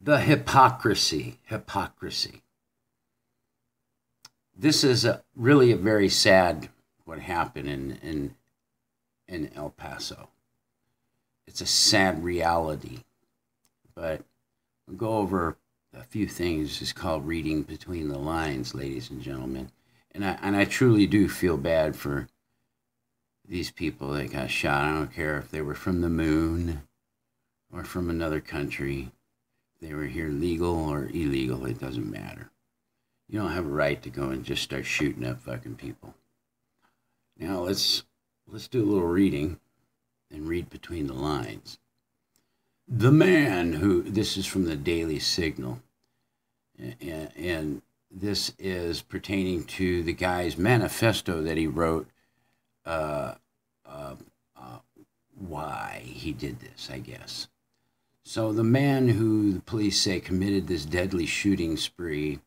The hypocrisy. This is really a very sad what happened in El Paso. It's a sad reality, but we'll go over a few things. It's called reading between the lines, ladies and gentlemen. And I truly do feel bad for these people that got shot. I don't care if they were from the moon or from another country. If they were here legal or illegal, it doesn't matter. You don't have a right to go and just start shooting up fucking people. Now let's do a little reading and read between the lines. The man who, this is from the Daily Signal, and this is pertaining to the guy's manifesto that he wrote, why he did this, I guess. So the man who the police say committed this deadly shooting spree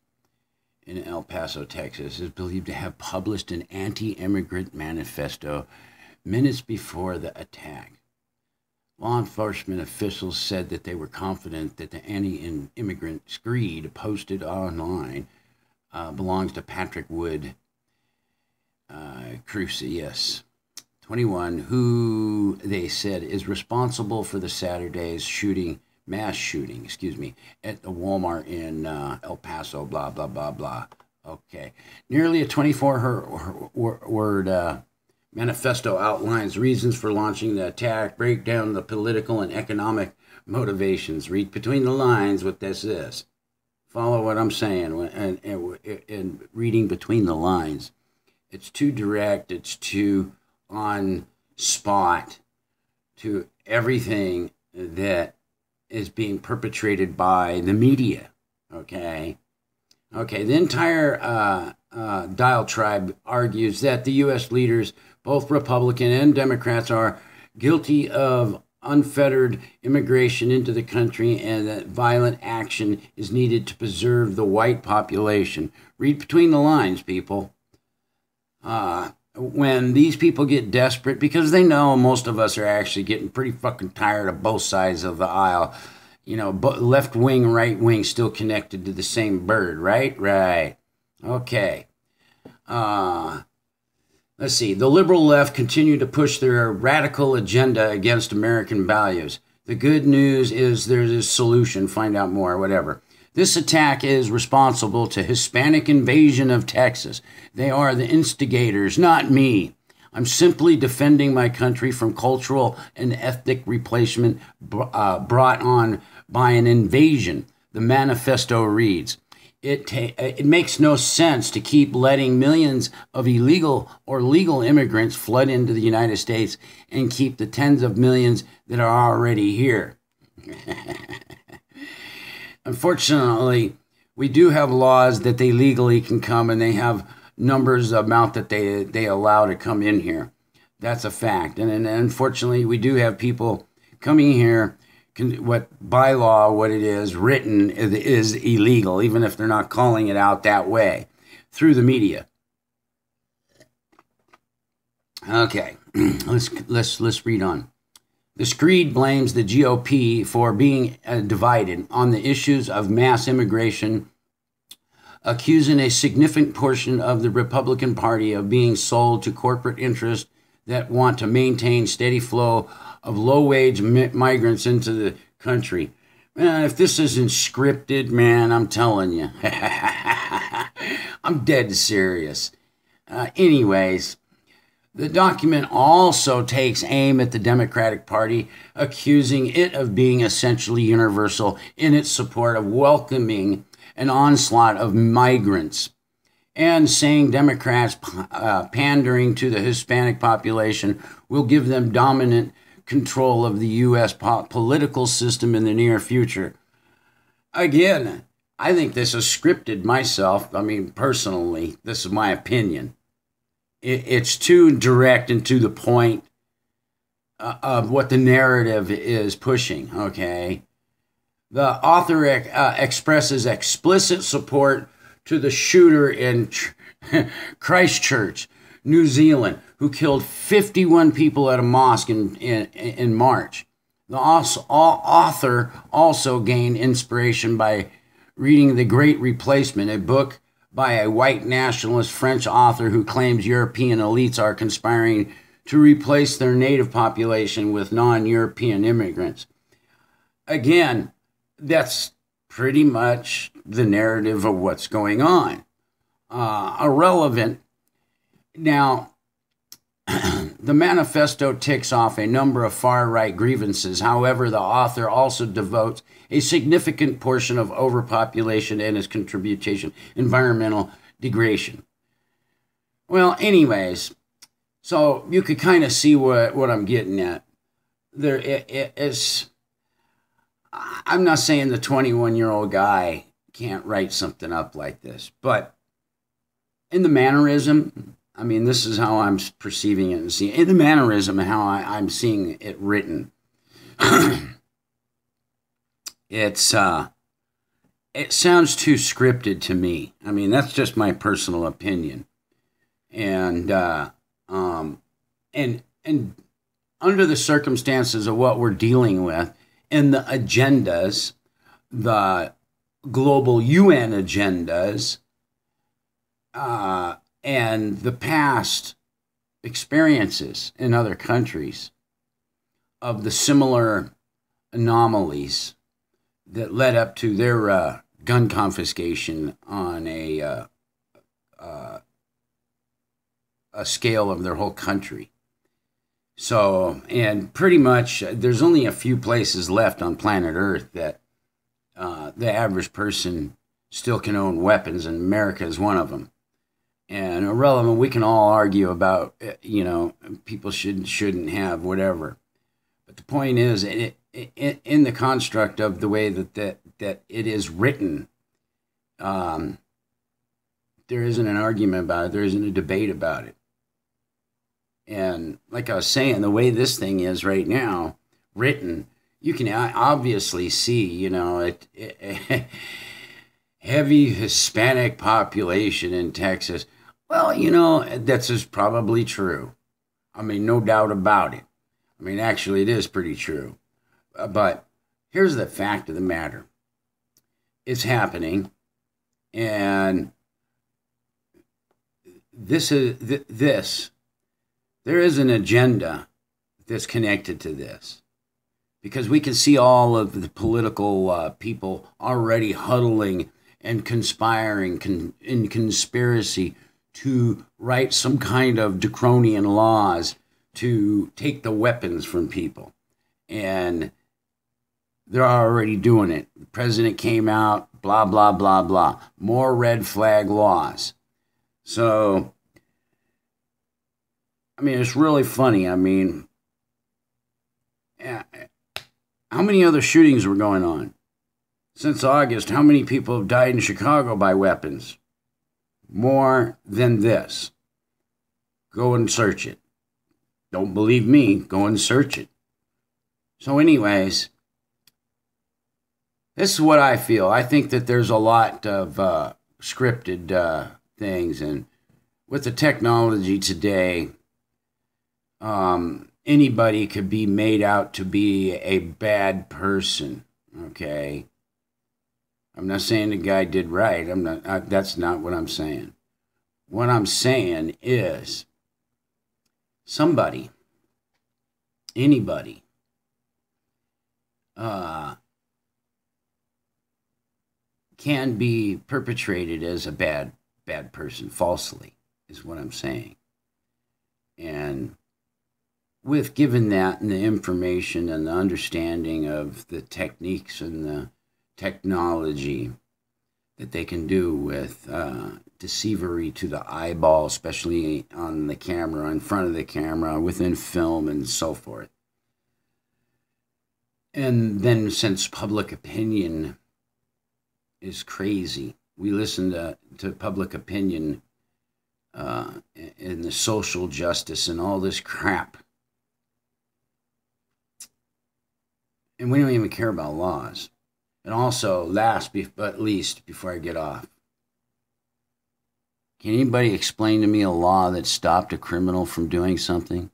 in El Paso, Texas, is believed to have published an anti-immigrant manifesto minutes before the attack. Law enforcement officials said that they were confident that the anti-immigrant screed posted online belongs to Patrick Wood Crusius, 21, who they said is responsible for the Saturday's mass shooting, at the Walmart in El Paso, blah, blah, blah, blah. Okay. Nearly a 24-word manifesto outlines reasons for launching the attack, break down the political and economic motivations. Read between the lines what this is. Follow what I'm saying and reading between the lines. It's too direct. It's too on spot to everything that is being perpetrated by the media. Okay. The entire Dial Tribe argues that the U.S. leaders, both Republican and Democrats, are guilty of unfettered immigration into the country and that violent action is needed to preserve the white population. Read between the lines, people. When these people get desperate, because they know most of us are actually getting pretty fucking tired of both sides of the aisle. You know, left wing, right wing still connected to the same bird, right? Right. Okay. Let's see. The liberal left continue to push their radical agenda against American values. The good news is there's a solution. Find out more, whatever. This attack is responsible to Hispanic invasion of Texas. They are the instigators, not me. I'm simply defending my country from cultural and ethnic replacement brought on by an invasion. The manifesto reads, It makes no sense to keep letting millions of illegal or legal immigrants flood into the United States and keep the tens of millions that are already here. Unfortunately, we do have laws that they legally can come, and they have numbers amount that they allow to come in here. That's a fact. And unfortunately, we do have people coming here, by law, what it is written is illegal, even if they're not calling it out that way, through the media. Okay, let's read on. The Screed blames the GOP for being divided on the issues of mass immigration, accusing a significant portion of the Republican Party of being sold to corporate interests that want to maintain steady flow of low-wage migrants into the country. Man, if this isn't scripted, man, I'm telling you. I'm dead serious. Anyways, the document also takes aim at the Democratic Party, accusing it of being essentially universal in its support of welcoming an onslaught of migrants, and saying Democrats pandering to the Hispanic population will give them dominant control of the U.S. political system in the near future. Again, I think this is scripted myself. I mean, personally, this is my opinion. It's too direct and to the point of what the narrative is pushing, okay? The author expresses explicit support to the shooter in Christchurch, New Zealand, who killed 51 people at a mosque in March. The author also gained inspiration by reading The Great Replacement, a book by a white nationalist French author who claims European elites are conspiring to replace their native population with non-European immigrants. Again, that's pretty much the narrative of what's going on. Irrelevant. Now, the manifesto ticks off a number of far-right grievances. However, the author also devotes a significant portion of overpopulation and its contribution environmental degradation. Well, anyways, so you could kind of see what I'm getting at. There is. I'm not saying the 21-year-old guy can't write something up like this, but in the mannerism, I mean, this is how I'm perceiving it and seeing it. In the mannerism and how I'm seeing it written. It sounds too scripted to me. I mean, that's just my personal opinion. And under the circumstances of what we're dealing with and the agendas, the global UN agendas, and the past experiences in other countries of the similar anomalies that led up to their gun confiscation on a scale of their whole country. So, and pretty much there's only a few places left on planet Earth that the average person still can own weapons, and America is one of them. And irrelevant, we can all argue about, people shouldn't have whatever. But the point is, in the construct of the way that it is written, there isn't an argument about it. There isn't a debate about it. And like I was saying, the way this thing is right now, written, you can obviously see, heavy Hispanic population in Texas. Well, that's just probably true. I mean, no doubt about it. I mean, actually, it is pretty true. But here's the fact of the matter. It's happening. And there is an agenda that's connected to this. Because we can see all of the political people already huddling and conspiring in conspiracy to write some kind of draconian laws to take the weapons from people. And they're already doing it. The president came out, blah, blah, blah, blah. More red flag laws. So, I mean, it's really funny. I mean, how many other shootings were going on? Since August, how many people have died in Chicago by weapons? More than this. Go and search it. Don't believe me, go and search it. So anyways, this is what I feel. I think that there's a lot of scripted things. And with the technology today, anybody could be made out to be a bad person, okay? I'm not saying the guy did right. That's not what I'm saying. What I'm saying is somebody, anybody, can be perpetrated as a bad person falsely, is what I'm saying. And with given that and the information and the understanding of the techniques and the technology that they can do with deceivery to the eyeball, especially on the camera, in front of the camera, within film and so forth. And then since public opinion is crazy, we listen to public opinion and the social justice and all this crap. And we don't even care about laws. And also, last but least, before I get off, can anybody explain to me a law that stopped a criminal from doing something?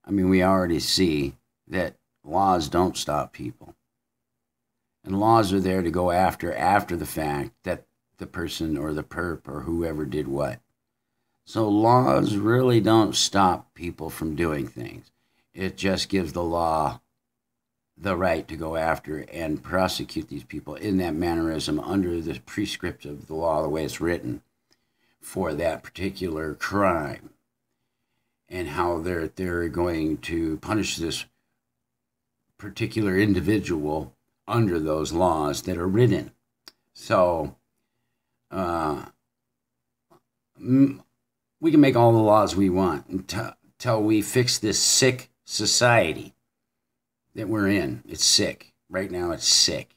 I mean, we already see that Laws don't stop people. And laws are there to go after the fact that the person or the perp or whoever did what. So laws really don't stop people from doing things. It just gives the law the right to go after and prosecute these people in that mannerism under the prescript of the law, the way it's written, for that particular crime, and how they're going to punish this particular individual under those laws that are written. So we can make all the laws we want until we fix this sick society that we're in. It's sick. Right now it's sick.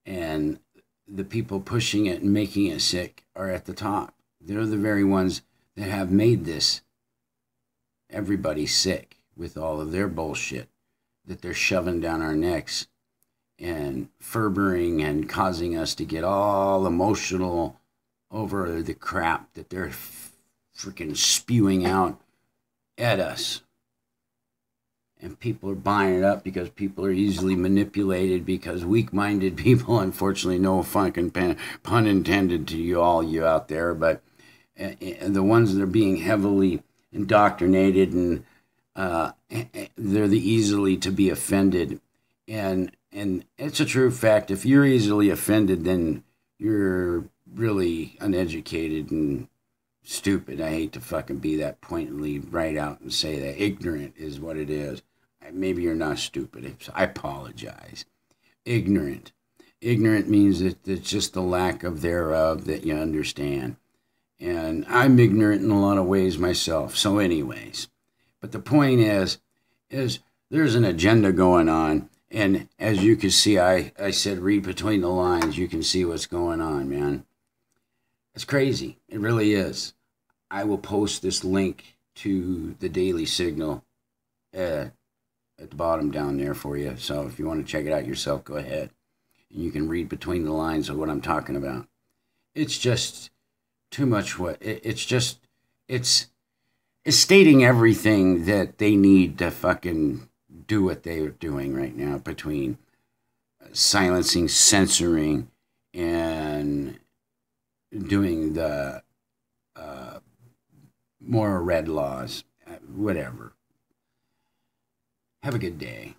And the people pushing it and making it sick are at the top. They're the very ones that have made this everybody sick with all of their bullshit that they're shoving down our necks and furthering and causing us to get all emotional over the crap that they're freaking spewing out at us. And people are buying it up because people are easily manipulated, because weak-minded people, unfortunately, no fucking pun intended to you out there, but the ones that are being heavily indoctrinated, and they're the easily to be offended. And it's a true fact. If you're easily offended, then you're really uneducated and stupid. I hate to fucking be that pointedly right out and say that. Ignorant is what it is. Maybe you're not stupid. I apologize. Ignorant. Ignorant means that it's just the lack of thereof that you understand. And I'm ignorant in a lot of ways myself. So anyways, but the point is there's an agenda going on. And as you can see, I said read between the lines. You can see what's going on, man. It's crazy. It really is. I will post this link to the Daily Signal at the bottom down there for you. So if you want to check it out yourself, go ahead. And you can read between the lines of what I'm talking about. It's just too much. It's stating everything that they need to fucking do what they're doing right now, between silencing, censoring, and doing the more red laws, whatever. Have a good day.